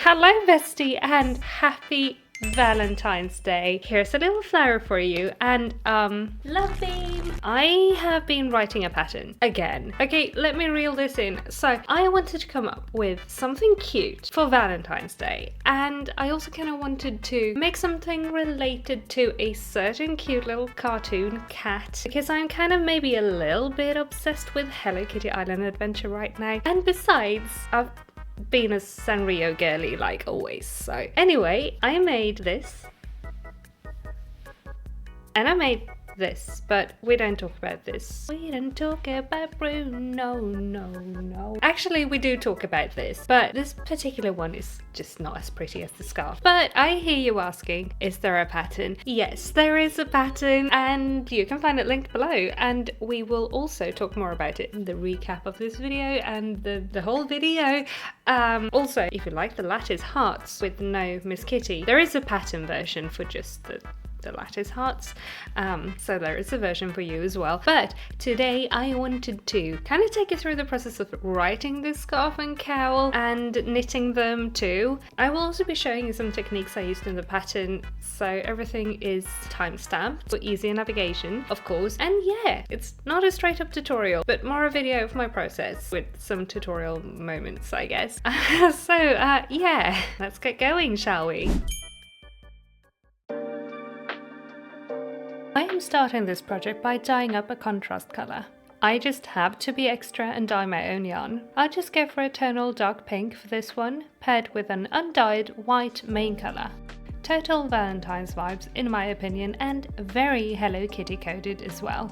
Hello bestie and happy Valentine's Day. Here's a little flower for you and lovely. I have been writing a pattern again. Okay, let me reel this in. So I wanted to come up with something cute for Valentine's Day, and I also kind of wanted to make something related to a certain cute little cartoon cat, because I'm kind of maybe a little bit obsessed with Hello Kitty Island Adventure right now, and besides I've been a Sanrio girly like always. So anyway, I made this and I made this, but we don't talk about this. We don't talk about Bruno, no. Actually, we do talk about this, but this particular one is just not as pretty as the scarf. But I hear you asking, is there a pattern? Yes, there is a pattern, and you can find it linked below, and we will also talk more about it in the recap of this video and the whole video. Also, if you like the lattice hearts with no Miss Kitty, there is a pattern version for just the lattice hearts, so there is a version for you as well. But today I wanted to kind of take you through the process of writing this scarf and cowl and knitting them too. I will also be showing you some techniques I used in the pattern, so everything is time-stamped for easier navigation, of course. And yeah, it's not a straight up tutorial, but more a video of my process with some tutorial moments, I guess. So yeah, let's get going, shall we? I am starting this project by dyeing up a contrast colour. I just have to be extra and dye my own yarn. I'll just go for a tonal dark pink for this one, paired with an undyed white main colour. Total Valentine's vibes in my opinion, and very Hello Kitty coded as well.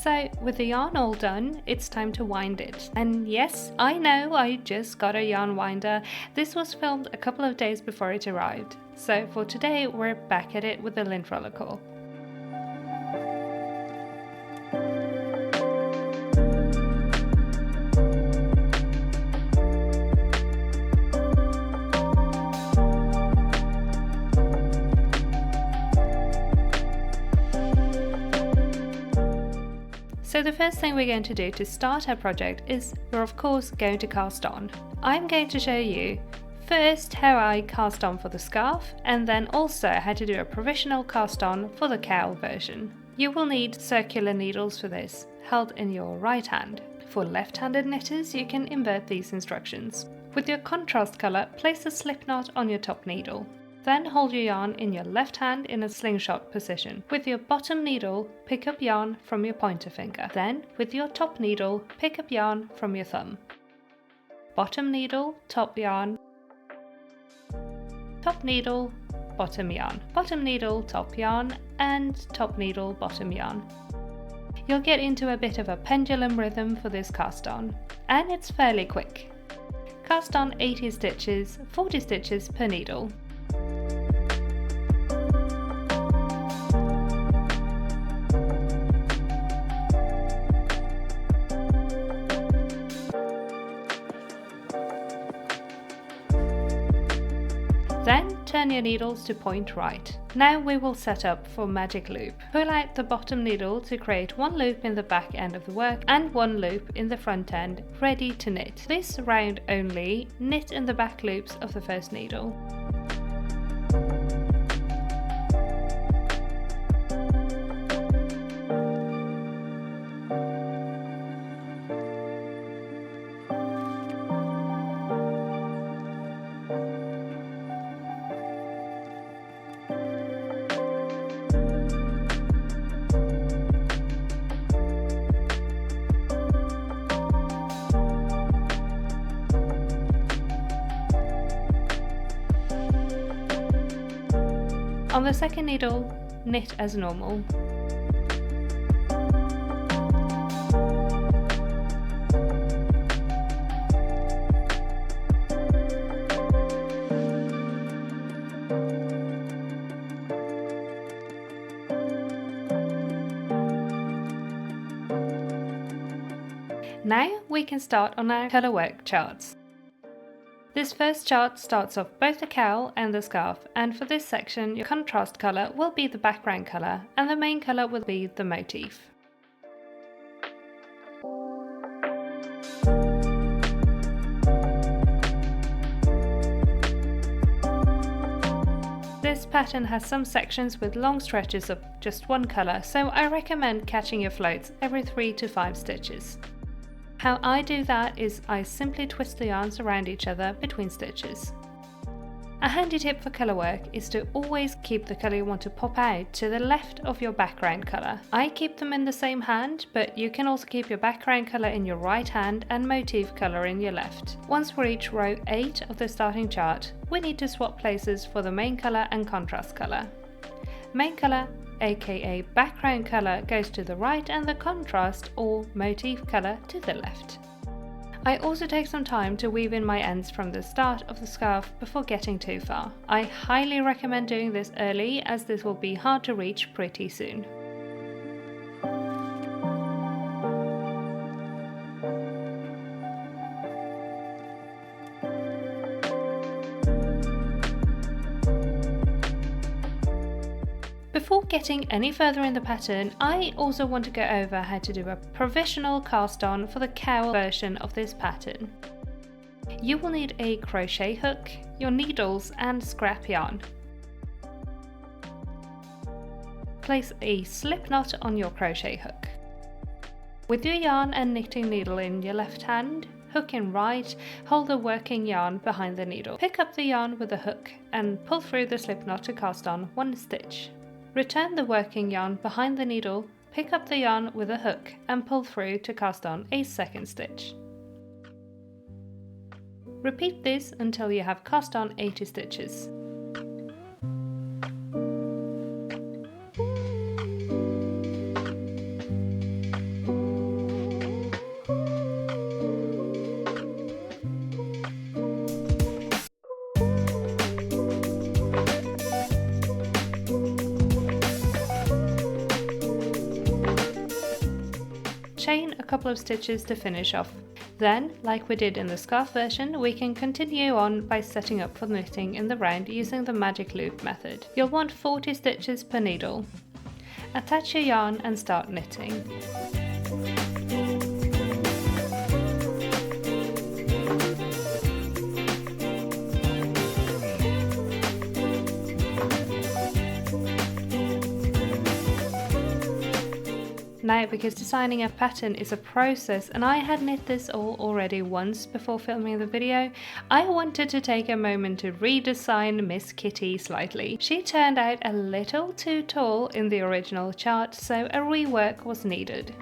So with the yarn all done, it's time to wind it. And yes, I know I just got a yarn winder. This was filmed a couple of days before it arrived. So for today, we're back at it with the lint roller core. So the first thing we're going to do to start our project is we're of course going to cast on. I'm going to show you first how I cast on for the scarf, and then also how to do a provisional cast on for the cowl version. You will need circular needles for this, held in your right hand. For left-handed knitters, you can invert these instructions. With your contrast colour, place a slip knot on your top needle. Then hold your yarn in your left hand in a slingshot position. With your bottom needle, pick up yarn from your pointer finger. Then, with your top needle, pick up yarn from your thumb. Bottom needle, top yarn. Top needle, bottom yarn. Bottom needle, top yarn, and top needle, bottom yarn. You'll get into a bit of a pendulum rhythm for this cast on, and it's fairly quick. Cast on 80 stitches, 40 stitches per needle. Then turn your needles to point right. Now we will set up for magic loop. Pull out the bottom needle to create one loop in the back end of the work and one loop in the front end, ready to knit. This round only, knit in the back loops of the first needle. On the second needle, knit as normal. Now we can start on our colour work charts. This first chart starts off both the cowl and the scarf, and for this section your contrast colour will be the background colour and the main colour will be the motif. This pattern has some sections with long stretches of just one colour, so I recommend catching your floats every 3 to 5 stitches. How I do that is I simply twist the yarns around each other between stitches. A handy tip for colour work is to always keep the colour you want to pop out to the left of your background colour. I keep them in the same hand, but you can also keep your background colour in your right hand and motif colour in your left. Once we reach row 8 of the starting chart, we need to swap places for the main colour and contrast colour. Main colour, aka background colour, goes to the right and the contrast or motif colour to the left. I also take some time to weave in my ends from the start of the scarf before getting too far. I highly recommend doing this early as this will be hard to reach pretty soon. Before getting any further in the pattern, I also want to go over how to do a provisional cast on for the cowl version of this pattern. You will need a crochet hook, your needles and scrap yarn. Place a slip knot on your crochet hook. With your yarn and knitting needle in your left hand, hook in right, hold the working yarn behind the needle. Pick up the yarn with the hook and pull through the slip knot to cast on 1 stitch. Return the working yarn behind the needle, pick up the yarn with a hook and pull through to cast on a 2nd stitch. Repeat this until you have cast on 80 stitches. Chain a couple of stitches to finish off. Then, like we did in the scarf version, we can continue on by setting up for knitting in the round using the magic loop method. You'll want 40 stitches per needle. Attach your yarn and start knitting. Now, because designing a pattern is a process and I had knit this all already once before filming the video, I wanted to take a moment to redesign Miss Kitty slightly. She turned out a little too tall in the original chart, so a rework was needed.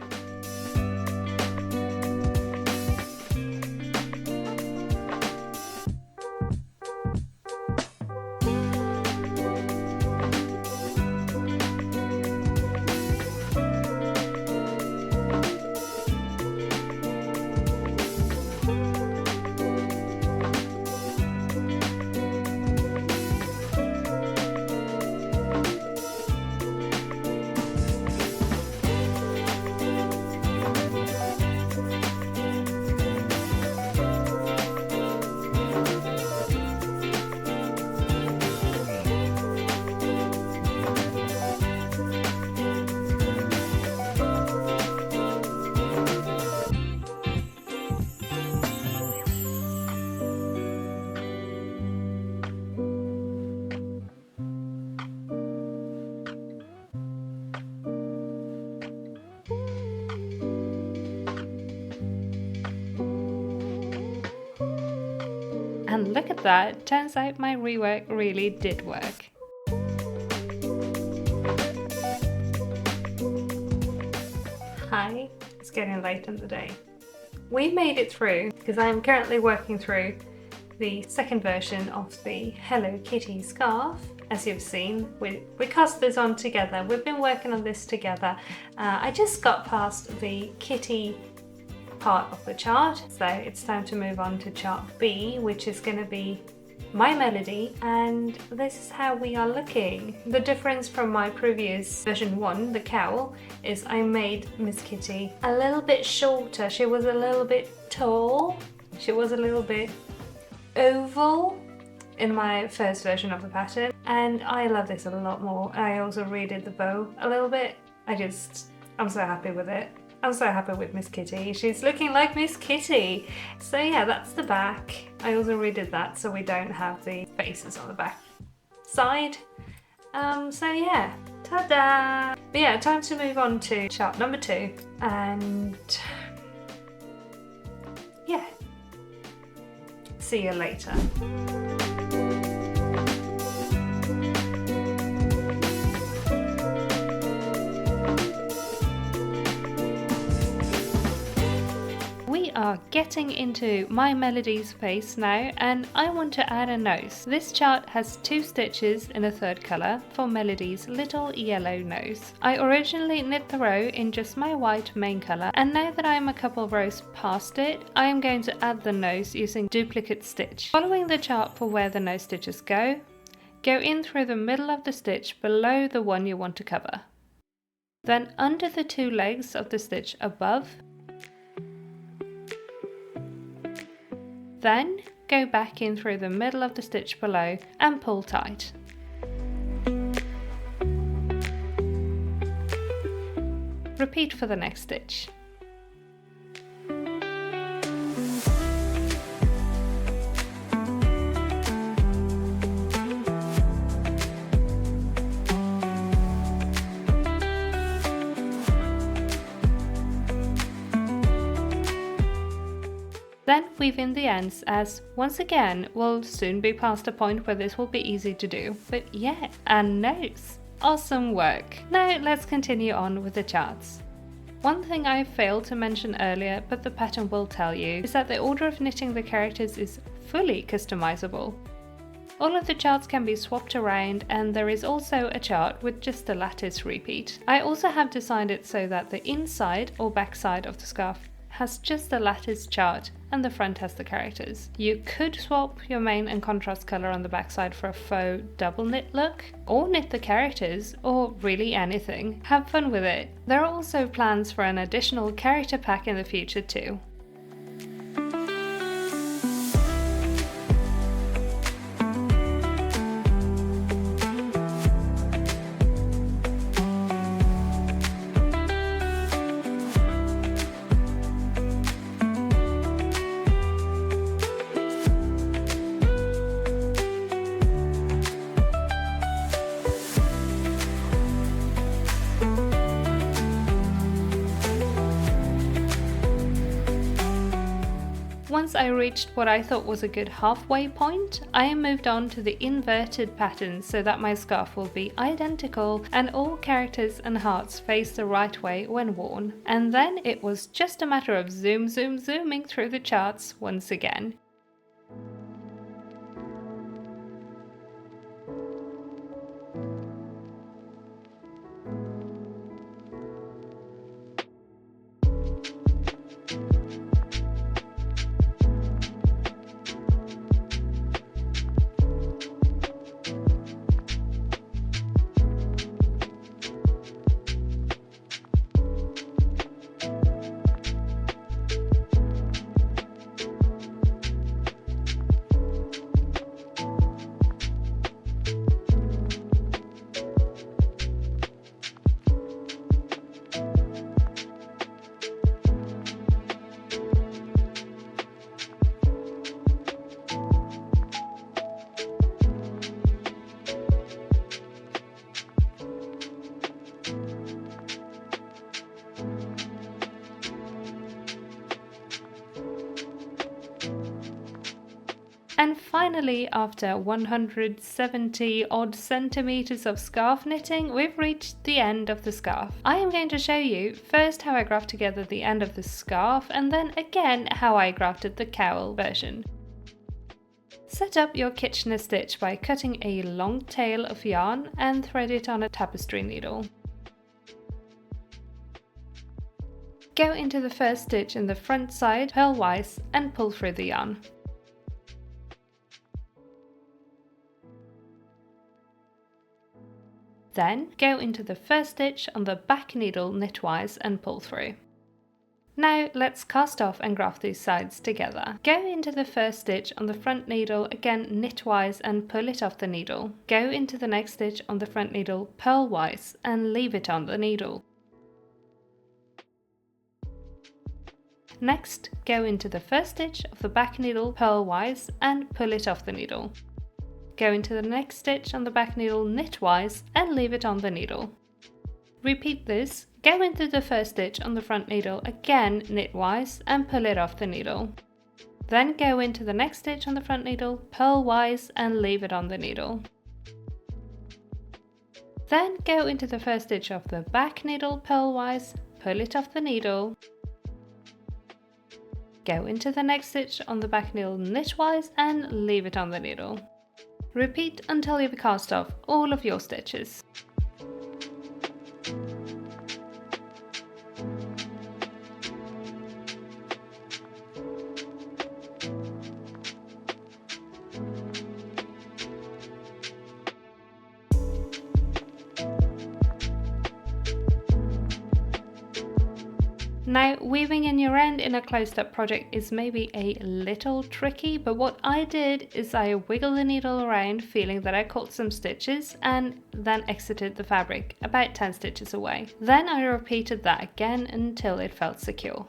And look at that, turns out my rework really did work. Hi, it's getting late in the day. We made it through because I'm currently working through the second version of the Hello Kitty scarf, as you've seen, we cast this on together. We've been working on this together. I just got past the kitty part of the chart, so it's time to move on to chart B, which is going to be my melody, and this is how we are looking. The difference from my previous version 1, the cowl, is I made Miss Kitty a little bit shorter. She was a little bit tall, she was a little bit oval in my first version of the pattern, and I love this a lot more. I also redid the bow a little bit. I'm so happy with it. I'm so happy with Miss Kitty. She's looking like Miss Kitty. So yeah, that's the back. I also redid that so we don't have the faces on the back side. So yeah, ta-da! But yeah, time to move on to chart number 2, and yeah, see you later. We are getting into my melody's face now, and I want to add a nose. This chart has 2 stitches in a third colour for Melody's little yellow nose. I originally knit the row in just my white main colour, and now that I am a couple rows past it, I am going to add the nose using duplicate stitch. Following the chart for where the nose stitches go in through the middle of the stitch below the one you want to cover. Then under the 2 legs of the stitch above. Then go back in through the middle of the stitch below and pull tight. Repeat for the next stitch. Then weave in the ends, as once again we'll soon be past a point where this will be easy to do. But yeah, and nose! Awesome work! Now let's continue on with the charts. One thing I failed to mention earlier, but the pattern will tell you, is that the order of knitting the characters is fully customizable. All of the charts can be swapped around, and there is also a chart with just a lattice repeat. I also have designed it so that the inside or back side of the scarf has just a lattice chart and the front has the characters. You could swap your main and contrast colour on the backside for a faux double knit look, or knit the characters, or really anything. Have fun with it. There are also plans for an additional character pack in the future too. Once I reached what I thought was a good halfway point, I moved on to the inverted pattern so that my scarf will be identical and all characters and hearts face the right way when worn. And then it was just a matter of zooming through the charts once again. And finally, after 170 odd centimeters of scarf knitting, we've reached the end of the scarf. I am going to show you first how I graft together the end of the scarf, and then again how I grafted the cowl version. Set up your Kitchener stitch by cutting a long tail of yarn and thread it on a tapestry needle. Go into the first stitch in the front side purlwise and pull through the yarn. Then go into the first stitch on the back needle knitwise and pull through. Now let's cast off and graft these sides together. Go into the first stitch on the front needle, again knitwise, and pull it off the needle. Go into the next stitch on the front needle purlwise and leave it on the needle. Next, go into the first stitch of the back needle purlwise and pull it off the needle. Go into the next stitch on the back needle knitwise and leave it on the needle. Repeat this. Go into the first stitch on the front needle, again knitwise, and pull it off the needle. Then go into the next stitch on the front needle purlwise and leave it on the needle. Then go into the first stitch of the back needle purlwise, pull it off the needle. Go into the next stitch on the back needle knitwise and leave it on the needle. Repeat until you've cast off all of your stitches. Now, weaving in your end in a closed-up project is maybe a little tricky, but what I did is I wiggled the needle around, feeling that I caught some stitches, and then exited the fabric about 10 stitches away. Then I repeated that again until it felt secure.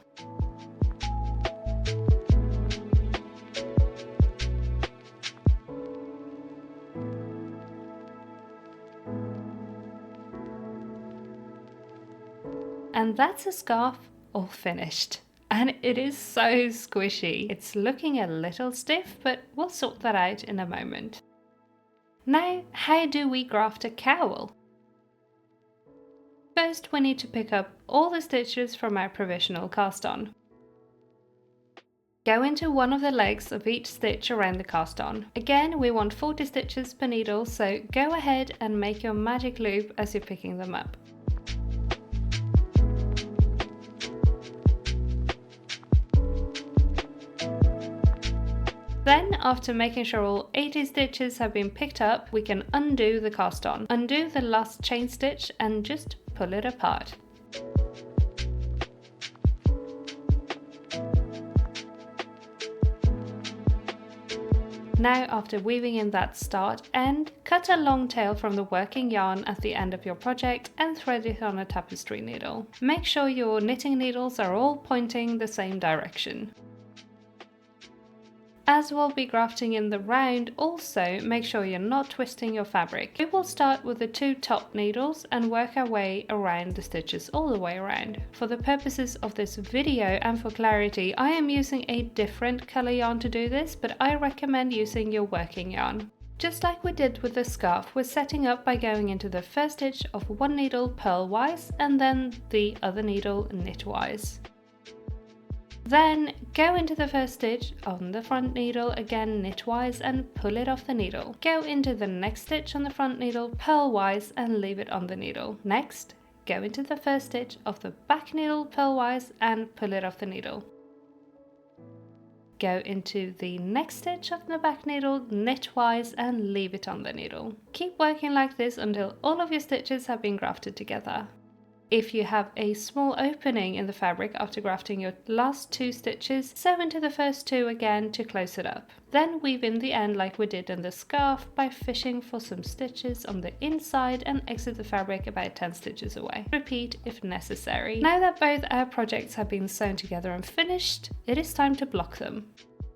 And that's a scarf all finished. And it is so squishy. It's looking a little stiff, but we'll sort that out in a moment. Now, how do we graft a cowl? First, we need to pick up all the stitches from our provisional cast on. Go into one of the legs of each stitch around the cast on. Again, we want 40 stitches per needle, so go ahead and make your magic loop as you're picking them up. Then, after making sure all 80 stitches have been picked up, we can undo the cast on. Undo the last chain stitch and just pull it apart. Now, after weaving in that start end, cut a long tail from the working yarn at the end of your project and thread it on a tapestry needle. Make sure your knitting needles are all pointing the same direction. As we'll be grafting in the round, also make sure you're not twisting your fabric. We will start with the two top needles and work our way around the stitches all the way around. For the purposes of this video and for clarity, I am using a different colour yarn to do this, but I recommend using your working yarn. Just like we did with the scarf, we're setting up by going into the first stitch of one needle purlwise and then the other needle knitwise. Then go into the first stitch on the front needle, again knitwise, and pull it off the needle. Go into the next stitch on the front needle purlwise and leave it on the needle. Next, go into the first stitch of the back needle purlwise and pull it off the needle. Go into the next stitch of the back needle knitwise and leave it on the needle. Keep working like this until all of your stitches have been grafted together. If you have a small opening in the fabric after grafting your last two stitches, sew into the first two again to close it up. Then weave in the end like we did in the scarf by fishing for some stitches on the inside and exit the fabric about 10 stitches away. Repeat if necessary. Now that both our projects have been sewn together and finished, it is time to block them.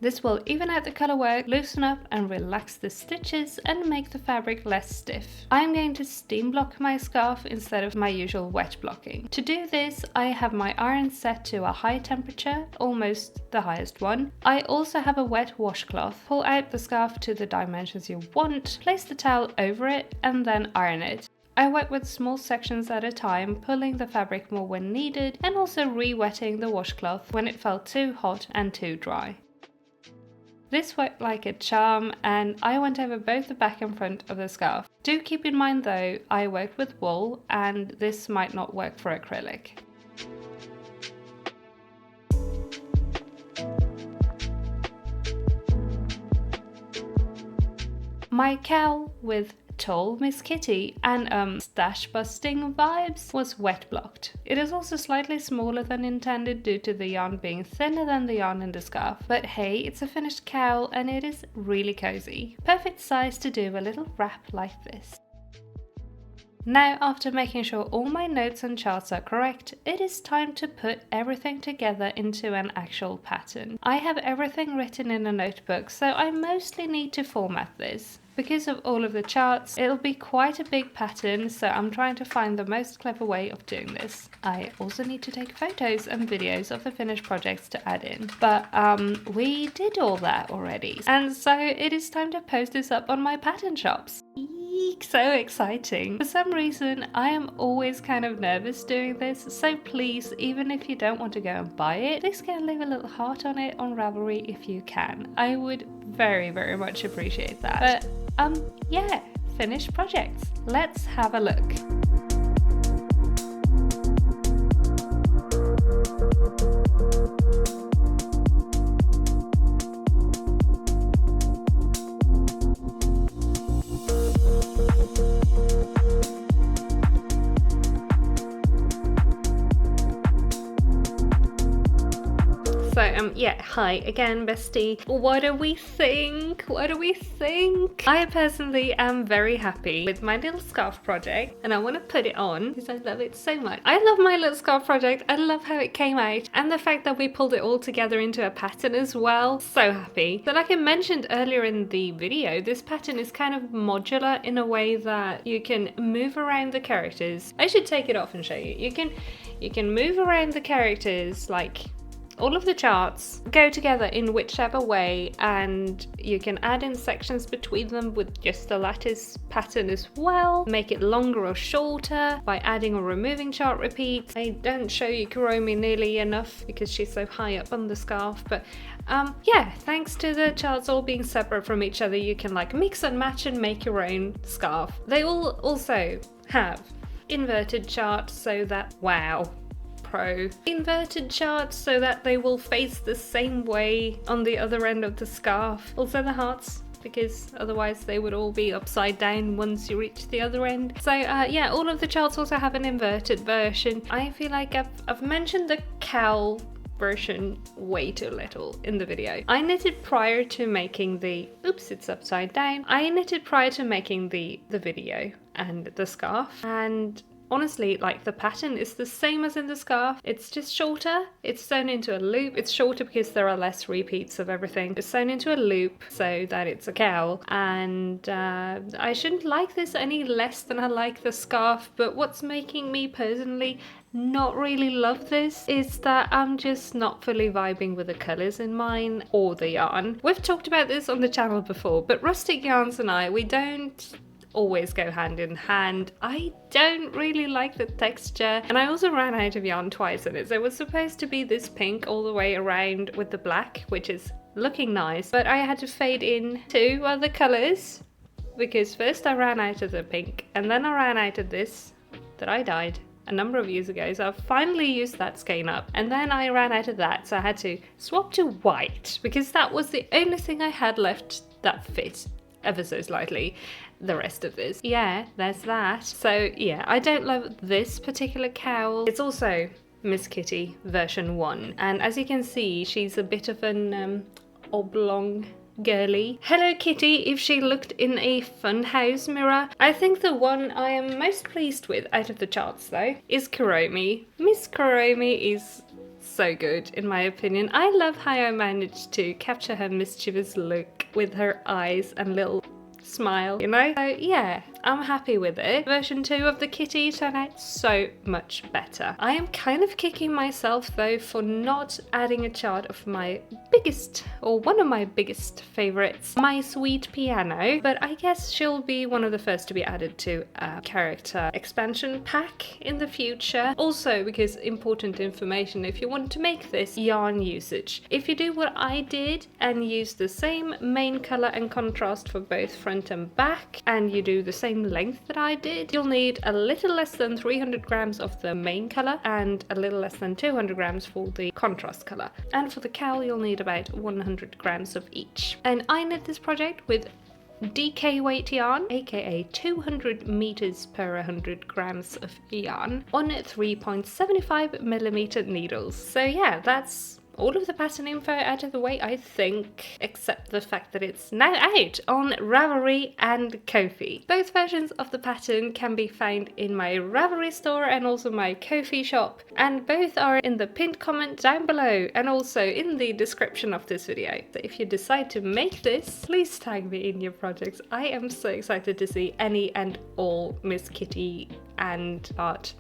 This will even out the colour work, loosen up and relax the stitches and make the fabric less stiff. I am going to steam block my scarf instead of my usual wet blocking. To do this, I have my iron set to a high temperature, almost the highest one. I also have a wet washcloth. Pull out the scarf to the dimensions you want, place the towel over it and then iron it. I work with small sections at a time, pulling the fabric more when needed and also re-wetting the washcloth when it felt too hot and too dry. This worked like a charm, and I went over both the back and front of the scarf. Do keep in mind though, I worked with wool and this might not work for acrylic. My cowl with tall Miss Kitty and stash busting vibes was wet blocked. It is also slightly smaller than intended due to the yarn being thinner than the yarn in the scarf. But hey, it's a finished cowl and it is really cozy. Perfect size to do a little wrap like this. Now, after making sure all my notes and charts are correct, it is time to put everything together into an actual pattern. I have everything written in a notebook, so I mostly need to format this. Because of all of the charts, it'll be quite a big pattern, so I'm trying to find the most clever way of doing this. I also need to take photos and videos of the finished projects to add in. But we did all that already. And so it is time to post this up on my pattern shops. Eek, so exciting. For some reason, I am always kind of nervous doing this, so please, even if you don't want to go and buy it, please go and leave a little heart on it on Ravelry if you can. I would very, very much appreciate that. But yeah, finished projects. Let's have a look. So yeah, hi again, bestie. What do we think? What do we think? I personally am very happy with my little scarf project and I want to put it on because I love it so much. I love my little scarf project. I love how it came out and the fact that we pulled it all together into a pattern as well. So happy. So like I mentioned earlier in the video, this pattern is kind of modular in a way that you can move around the characters. I should take it off and show you. You can move around the characters, like all of the charts go together in whichever way, and you can add in sections between them with just the lattice pattern as well. Make it longer or shorter by adding or removing chart repeats. I don't show you Kuromi nearly enough because she's so high up on the scarf, but yeah, thanks to the charts all being separate from each other, you can like mix and match and make your own scarf. They all also have inverted charts so that, wow, pro. Inverted charts so that they will face the same way on the other end of the scarf. Also the hearts, because otherwise they would all be upside down once you reach the other end. So yeah, all of the charts also have an inverted version. I feel like I've mentioned the cowl version way too little in the video. I knitted prior to making the, oops, it's upside down. I knitted prior to making the video and the scarf, and honestly, like the pattern is the same as in the scarf. It's just shorter. It's sewn into a loop. It's shorter because there are less repeats of everything. It's sewn into a loop so that it's a cowl. And I shouldn't like this any less than I like the scarf. But what's making me personally not really love this is that I'm just not fully vibing with the colours in mine or the yarn. We've talked about this on the channel before, but Rustic Yarns and I, we don't always go hand in hand. I don't really like the texture, and I also ran out of yarn twice in it. So it was supposed to be this pink all the way around with the black, which is looking nice, but I had to fade in 2 other colours because first I ran out of the pink and then I ran out of this that I dyed a number of years ago, so I finally used that skein up, and then I ran out of that, so I had to swap to white because that was the only thing I had left that fit ever so slightly the rest of this. Yeah, there's that. So yeah, I don't love this particular cowl. It's also Miss Kitty version 1, and as you can see, she's a bit of an oblong girly. Hello Kitty if she looked in a funhouse mirror. I think the one I am most pleased with out of the charts though is Kuromi. Miss Kuromi is so good in my opinion. I love how I managed to capture her mischievous look with her eyes and little smile, you know? So yeah, I'm happy with it. Version 2 of the kitty turned out so much better. I am kind of kicking myself though for not adding a chart of my biggest, or one of my biggest favorites, my sweet piano, but I guess she'll be one of the first to be added to a character expansion pack in the future. Also, because important information, if you want to make this, yarn usage. If you do what I did and use the same main color and contrast for both front and back, and you do the same length that I did, you'll need a little less than 300 grams of the main color and a little less than 200 grams for the contrast color. And for the cowl, you'll need about 100 grams of each. And I knit this project with DK weight yarn, aka 200 meters per 100 grams of yarn, on 3.75mm needles. So yeah, that's all of the pattern info out of the way, I think, except the fact that it's now out on Ravelry and Ko-fi. Both versions of the pattern can be found in my Ravelry store and also my Ko-fi shop, and both are in the pinned comment down below and also in the description of this video. So if you decide to make this, please tag me in your projects. I am so excited to see any and all Miss Kitty and art,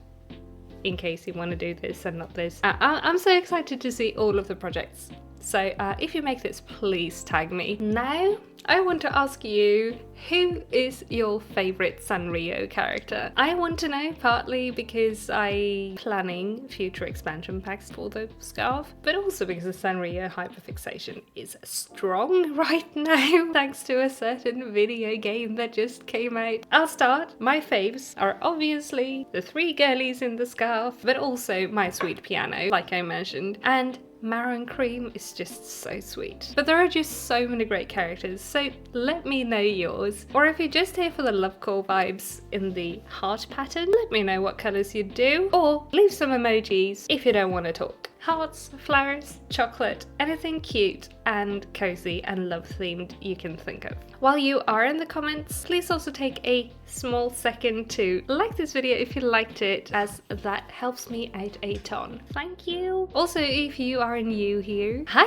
in case you want to do this and not this. I'm so excited to see all of the projects. So if you make this, please tag me. Now, I want to ask you, who is your favorite Sanrio character? I want to know, partly because I'm planning future expansion packs for the scarf, but also because the Sanrio hyperfixation is strong right now, thanks to a certain video game that just came out. I'll start. My faves are obviously the 3 girlies in the scarf, but also my sweet piano, like I mentioned, and Marrow and Cream is just so sweet. But there are just so many great characters, so let me know yours. Or if you're just here for the love core vibes in the heart pattern, let me know what colours you do, or leave some emojis if you don't want to talk. Hearts, flowers, chocolate, anything cute and cozy and love themed you can think of. While you are in the comments, please also take a small second to like this video if you liked it, as that helps me out a ton. Thank you. Also, if you are new here, hi,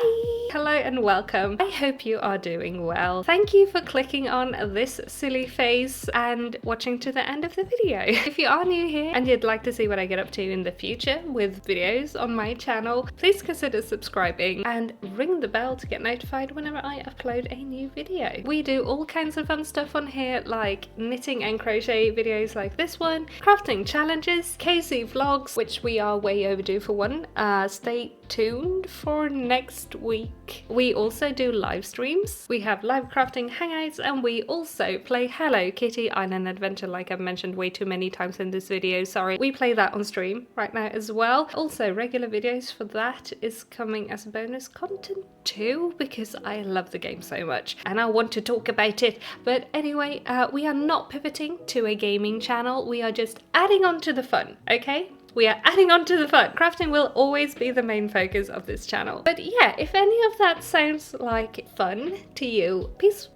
hello and welcome. I hope you are doing well. Thank you for clicking on this silly face and watching to the end of the video. If you are new here and you'd like to see what I get up to in the future with videos on my channel, please consider subscribing and ring the bell to get notified whenever I upload a new video. We do all kinds of fun stuff on here, like knitting and crochet videos like this one, crafting challenges, KC vlogs, which we are way overdue for one. Stay tuned for next week. We also do live streams, we have live crafting hangouts, and we also play Hello Kitty Island Adventure, like I've mentioned way too many times in this video, sorry. We play that on stream right now as well. Also, regular videos for that is coming as bonus content too, because I love the game so much and I want to talk about it. But anyway, we are not pivoting to a gaming channel, we are just adding on to the fun, okay? We are adding on to the fun. Crafting will always be the main focus of this channel. But yeah, if any of that sounds like fun to you, please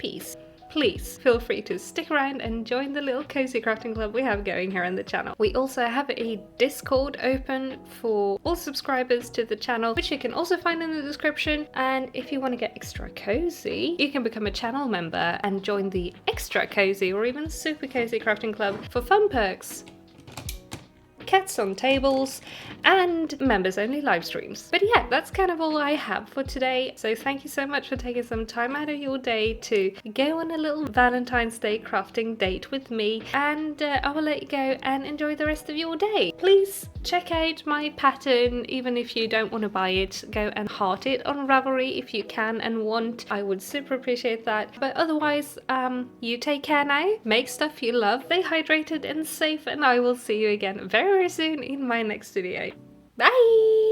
feel free to stick around and join the little cozy crafting club we have going here on the channel. We also have a Discord open for all subscribers to the channel, which you can also find in the description. And if you want to get extra cozy, you can become a channel member and join the extra cozy or even super cozy crafting club for fun perks, cats on tables, and members only live streams. But yeah, that's kind of all I have for today. So thank you so much for taking some time out of your day to go on a little Valentine's Day crafting date with me, and I will let you go and enjoy the rest of your day. Please check out my pattern, even if you don't want to buy it. Go and heart it on Ravelry if you can and want. I would super appreciate that. But otherwise, you take care now, make stuff you love, stay hydrated and safe, and I will see you again very soon in my next video. Bye!